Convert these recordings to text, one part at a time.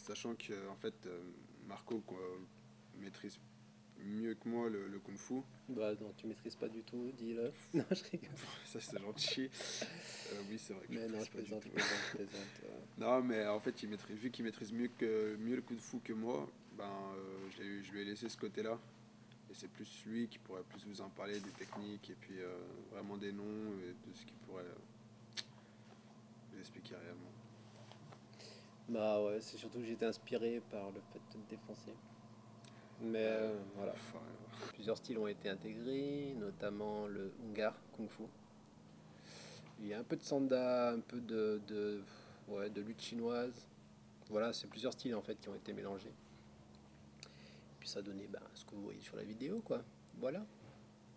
sachant que en fait, Marco maîtrise mieux que moi le kung-fu. Bah non, tu maîtrises pas du tout, dis-le. Non, je rigole. Ça, c'est gentil. Oui, c'est vrai que je Mais non, maîtrise je pas du plaisante, tout. je plaisante, je plaisante. Non, mais en fait, vu qu'il maîtrise mieux le kung-fu que moi, ben, je lui ai laissé ce côté-là. Et c'est plus lui qui pourrait plus vous en parler des techniques et puis vraiment des noms et de ce qu'il pourrait vous expliquer réellement. Bah ouais, c'est surtout que j'ai été inspiré par le fait de te défoncer. Mais voilà, Enfin, plusieurs styles ont été intégrés, notamment le Hungar Kung Fu. Il y a un peu de Sanda, un peu ouais, de lutte chinoise. Voilà, c'est plusieurs styles en fait qui ont été mélangés. Puis ça a donné bah, ce que vous voyez sur la vidéo, quoi. Voilà,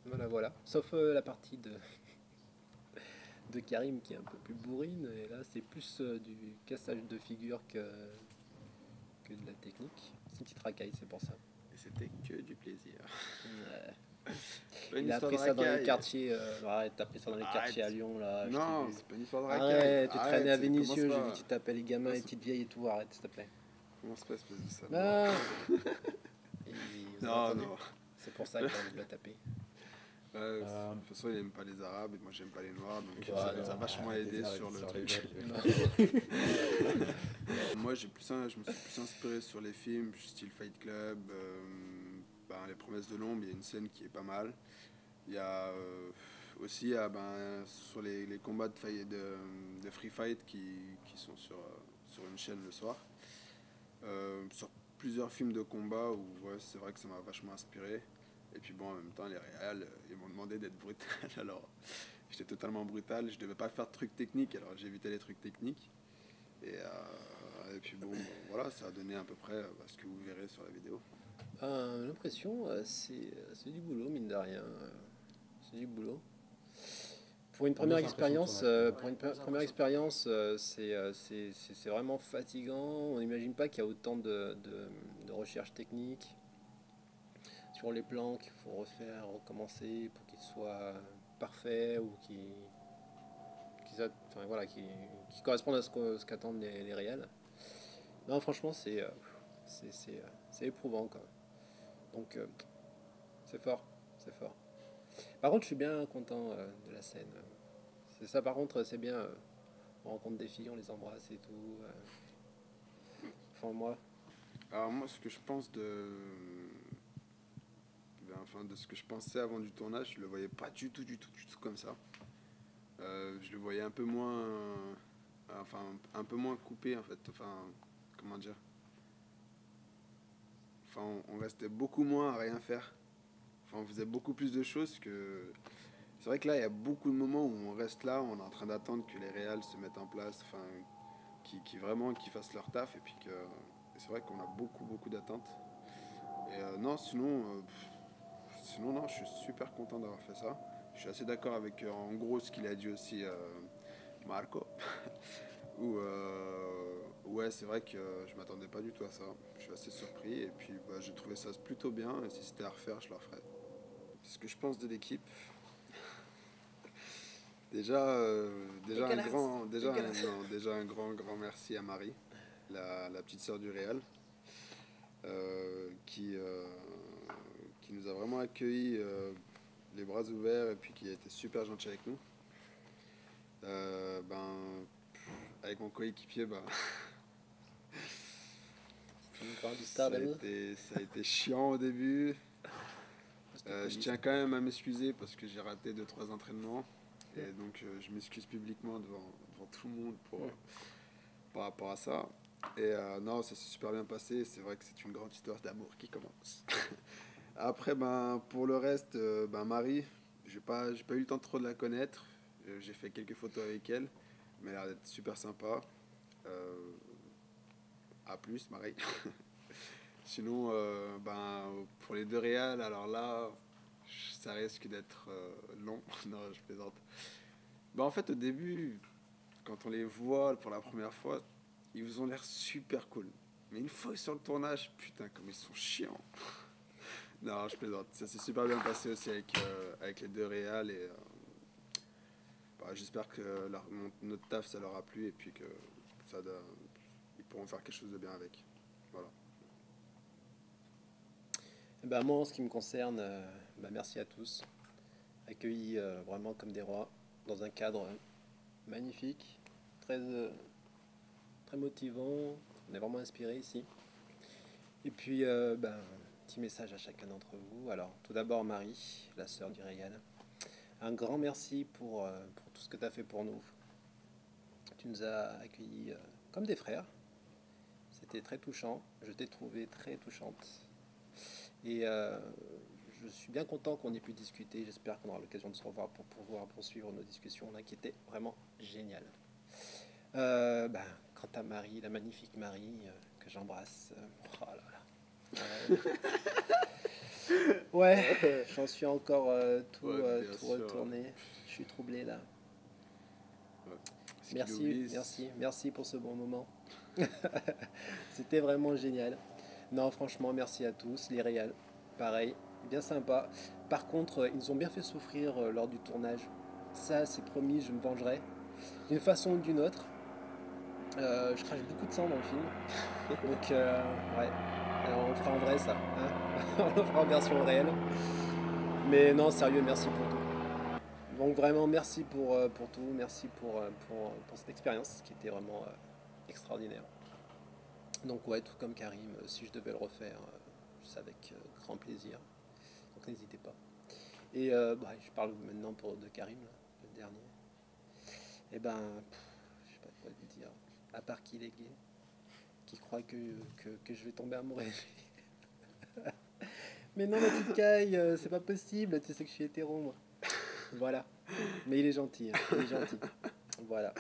voilà, voilà. Sauf la partie de Karim qui est un peu plus bourrine. Et là, c'est plus du cassage de figure que de la technique. C'est une petite racaille, c'est pour ça. et c'était que du plaisir. Ouais. C'est pas une Il a histoire de appris ça dans les racaille. quartiers. Arrête, t'as appris ça dans les quartiers à Arrête. Lyon, là, je t'ai Non, vu. c'est pas une histoire de racaille. Arrête, tu traînais à Arrête, commence Vénissieux, j'ai vu pas. tu t'appelles les gamins et les Commence, petites vieilles et tout, arrête, s'il te plaît. commence pas, espèce de salaud. Ah Et vous avez Non, entendu. non. C'est pour ça qu'il a envie de la taper. De toute façon, il aime pas les Arabes et moi j'aime pas les Noirs, donc Bah, ça nous a non, vachement aidé sur le truc. Moi, je me suis plus inspiré sur les films, style Fight Club, ben, Les Promesses de l'Ombre, il y a une scène qui est pas mal. Il y a aussi ben, sur les combats de Free Fight qui sont sur une chaîne le soir. Sur plusieurs films de combat où ouais, c'est vrai que ça m'a vachement inspiré. Et puis bon, en même temps, les réals, ils m'ont demandé d'être brutal, alors j'étais totalement brutal. Je devais pas faire de trucs techniques, alors j'évitais les trucs techniques. Et puis bon, voilà, ça a donné à peu près ce que vous verrez sur la vidéo. L'impression, c'est du boulot, mine de rien. C'est du boulot. Pour une première expérience, c'est vraiment fatigant. On n'imagine pas qu'il y a autant de recherche technique sur les plans qu'il faut refaire, recommencer pour qu'ils soient parfaits ou enfin, voilà, qui correspondent à ce qu'attendent les réels. Non, franchement, c'est éprouvant, quoi. Donc, c'est fort, c'est fort. Par contre, je suis bien content de la scène. C'est ça, par contre, c'est bien. On rencontre des filles, on les embrasse et tout. Enfin, moi, Alors moi, ce que je pense enfin, de ce que je pensais avant du tournage, je le voyais pas du tout comme ça. Je le voyais un peu moins, enfin, un peu moins coupé en fait. Enfin, comment dire. Enfin, on restait beaucoup moins à rien faire. Enfin, on faisait beaucoup plus de choses que. C'est vrai que là, il y a beaucoup de moments où on reste là, on est en train d'attendre que les réals se mettent en place, enfin, qui fassent leur taf, et puis que. Et c'est vrai qu'on a beaucoup d'attentes. Et non, sinon, non, je suis super content d'avoir fait ça. Je suis assez d'accord avec, en gros, ce qu'il a dit aussi Marco. Où, ouais, c'est vrai que je m'attendais pas du tout à ça. Je suis assez surpris, et puis bah, j'ai trouvé ça plutôt bien, et si c'était à refaire, je le referais. Ce que je pense de l'équipe, déjà un grand merci à Marie, la petite sœur du Réal, euh, qui, euh, qui nous a vraiment accueillis les bras ouverts et puis qui a été super gentil avec nous. Ben, avec mon coéquipier, bah, encore du star d'amour. ça a été chiant au début. Je tiens quand même à m'excuser parce que j'ai raté 2-3 entraînements. Et donc je m'excuse publiquement devant tout le monde par rapport à ça. Et non, ça s'est super bien passé. C'est vrai que c'est une grande histoire d'amour qui commence. Après, ben, pour le reste, ben, Marie, j'ai pas eu le temps trop de la connaître. J'ai fait quelques photos avec elle. Mais elle a l'air d'être super sympa. Euh, à plus, Marie. Sinon, ben, pour les deux réals, alors là, ça risque d'être long. Non, je plaisante. Ben, en fait, au début, quand on les voit pour la première fois, ils vous ont l'air super cool. Mais une fois sur le tournage, putain, comme ils sont chiants. Non, je plaisante. Ça s'est super bien passé aussi avec les deux réals. Et bah, j'espère que notre taf, ça leur a plu et puis que ils pourront faire quelque chose de bien avec. Voilà. Ben, moi, en ce qui me concerne, merci à tous. Accueillis vraiment comme des rois, dans un cadre magnifique, très motivant. On est vraiment inspiré ici. Et puis, petit message à chacun d'entre vous. Alors, tout d'abord, Marie, la sœur du Régal. Un grand merci pour tout ce que tu as fait pour nous. Tu nous as accueillis comme des frères. C'était très touchant. Je t'ai trouvé très touchante. Et je suis bien content qu'on ait pu discuter. J'espère qu'on aura l'occasion de se revoir pour pouvoir poursuivre nos discussions là, qui étaient vraiment géniales. Quant à Marie, la magnifique Marie, que j'embrasse. Oh là là. Ouais, j'en suis encore tout retourné. Je suis troublé là. Ouais. Merci pour ce bon moment. C'était vraiment génial. Non, franchement, merci à tous. Les réals, pareil, bien sympa. Par contre, ils nous ont bien fait souffrir lors du tournage. Ça, c'est promis, je me vengerai. D'une façon ou d'une autre. Je crache beaucoup de sang dans le film. Donc, ouais. Alors, on le fera en vrai, ça. Hein. On le fera en version réelle. Mais non, sérieux, merci pour tout. Donc, vraiment, merci pour tout. Merci pour cette expérience qui était vraiment extraordinaire. Donc, ouais, tout comme Karim, si je devais le refaire, c'est avec grand plaisir. Donc, n'hésitez pas. Et je parle maintenant de Karim, là, le dernier. Et je sais pas quoi lui dire. À part qu'il est gay, qui croit que je vais tomber amoureux. Mais non, ma petite caille, c'est pas possible, tu sais que je suis hétéro, moi. Voilà. Mais il est gentil, hein. Il est gentil. Voilà.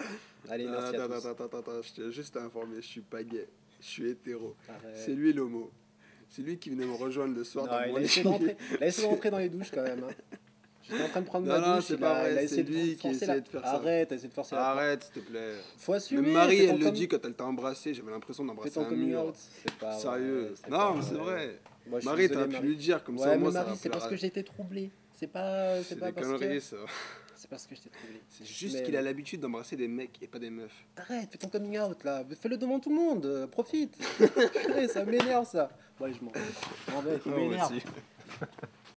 Allez, merci à tous. Attends, je t'ai juste informé, je suis pas gay, je suis hétéro. Arrête. C'est lui l'homo. C'est lui qui venait me rejoindre le soir dans Il mon a lit. essayé de rentrer dans les douches quand même. Hein. J'étais en train de prendre ma douche. C'est pas vrai, il a c'est essayé lui qui essayait de faire ça. Arrête, essayé de forcer la porte. Arrête, s'il te plaît. Faut assumer. Même Marie, elle le dit quand elle t'a embrassé. J'avais l'impression d'embrasser un mur. C'est pas sérieux. Vrai, Non, mais c'est vrai. Moi, Marie, t'aurais pu lui dire comme ça au moins. Marie, c'est parce que j'étais troublé. C'est pas des parce conneries, que... ça. C'est parce que j'étais troublé. C'est juste qu'il a l'habitude d'embrasser des mecs et pas des meufs. Arrête, fais ton coming out là. Fais-le devant tout le monde. Profite. Ça m'énerve ça. Ouais, je m'en vais. Il m'énerve.